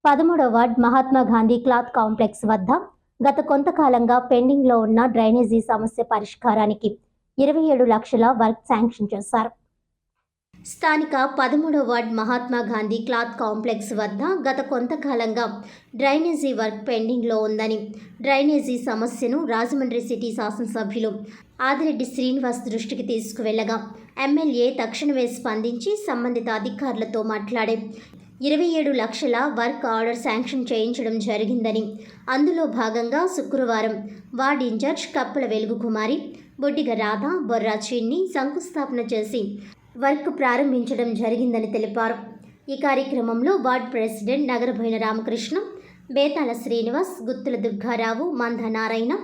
13వ ward Mahatma Gandhi cloth complex వద్ద గత కొంతకాలంగా పెండింగ్లో ఉన్న డ్రైనేజీ సమస్య పరిష్కారానికి 27 లక్షల వర్క్ శాంక్షన్ చేశారు. స్థానిక 13వ ward Mahatma Gandhi cloth complex వద్ద గత కొంతకాలంగా డ్రైనేజీ వర్క్ పెండింగ్లో ఉందని, డ్రైనేజీ సమస్యను రాజమండ్రి సిటీ శాసనసభ్యులు ఆదిరెడ్డి శ్రీనివాస్ దృష్టికి తీసుకువెళ్లగా ఎమ్మెల్యే తక్షణమే స్పందించి సంబంధిత అధికారులతో మాట్లాడి 27 లక్షల వర్క్ ఆర్డర్ శాంక్షన్ చేయించడం జరిగిందని, అందులో భాగంగా శుక్రవారం వార్డ్ ఇన్ఛార్జ్ కప్పల వెలుగు కుమారి, బొడ్డిగ రాధ, బొర్రా చిన్ని శంకుస్థాపన చేసి వర్క్ ప్రారంభించడం జరిగిందని తెలిపారు. ఈ కార్యక్రమంలో వార్డ్ ప్రెసిడెంట్ నగరబోయిన రామకృష్ణ, బేతాల శ్రీనివాస్, గుత్తుల దుర్గారావు, మంద నారాయణ,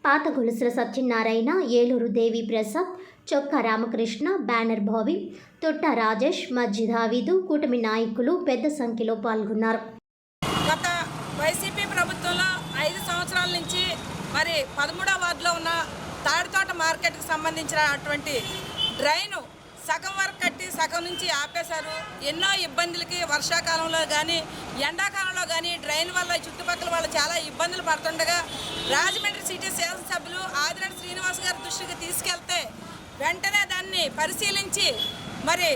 పాత గొలుసుల సత్యనారాయణ, ఏలూరు దేవి ప్రసాద్, చొక్కా రామకృష్ణ, బ్యానర్ భావి, తొట్ట రాజేష్, మజ్జి దావీదు, కూటమి నాయకులు పెద్ద సంఖ్యలో పాల్గొన్నారు. గత వైసీపీ ప్రభుత్వంలో 5 సంవత్సరాల నుంచి మరి 13వ వార్డులో ఉన్న తాడితోట మార్కెట్కి సంబంధించినటువంటి డ్రైను సగం వరకు కట్టి సగం నుంచి ఆపేశారు. ఎన్నో ఇబ్బందులకి వర్షాకాలంలో కానీ ఎండాకాలంలో కానీ డ్రైన్ వల్ల చుట్టుపక్కల వాళ్ళు చాలా ఇబ్బందులు పడుతుండగా రాజమండ్రి సిటీ శాసనసభ్యులు ఆదిరెడ్డి శ్రీనివాస్ గారి దృష్టికి తీసుకెళ్తే వెంటనే దాన్ని పరిశీలించి మరి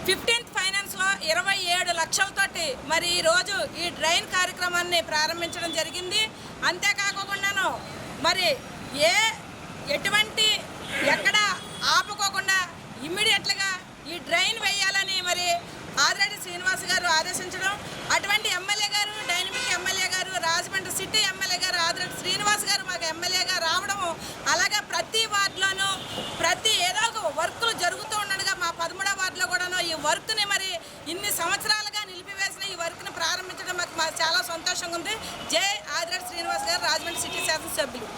15th ఫైనాన్స్లో 27 లక్షలతోటి మరి ఈరోజు ఈ డ్రైన్ కార్యక్రమాన్ని ప్రారంభించడం జరిగింది. అంతేకాకుండాను మరి ఎటువంటి ఎక్కడ ఆపుకోకుండా ఇమ్మీడియట్గా ఈ డ్రైన్ వేయాలని మరి ఆదిరెడ్డి శ్రీనివాస్ గారు ఆదేశించడం, అటువంటి ఎమ్మెల్యే గారు, డైనమిక్ ఎమ్మెల్యే గారు, రాజమండ్రి సిటీ ఎమ్మెల్యే గారు ఆదిరెడ్డి శ్రీనివాస్ గారు మాకు ఎమ్మెల్యేగా రావడము, అలాగే ప్రతి వార్డులోనూ ఏదో ఒక వర్కులు జరుగుతూ ఉండగా మా 13వ వార్డులో కూడాను ఈ వర్క్ని మరి ఇన్ని సంవత్సరాలుగా నిలిపివేసిన ఈ వర్క్ని ప్రారంభించడం మాకు చాలా సంతోషంగా ఉంది. జై ఆదిరెడ్డి శ్రీనివాస్ గారు, రాజమండ్రి సిటీ శాసనసభ్యులు.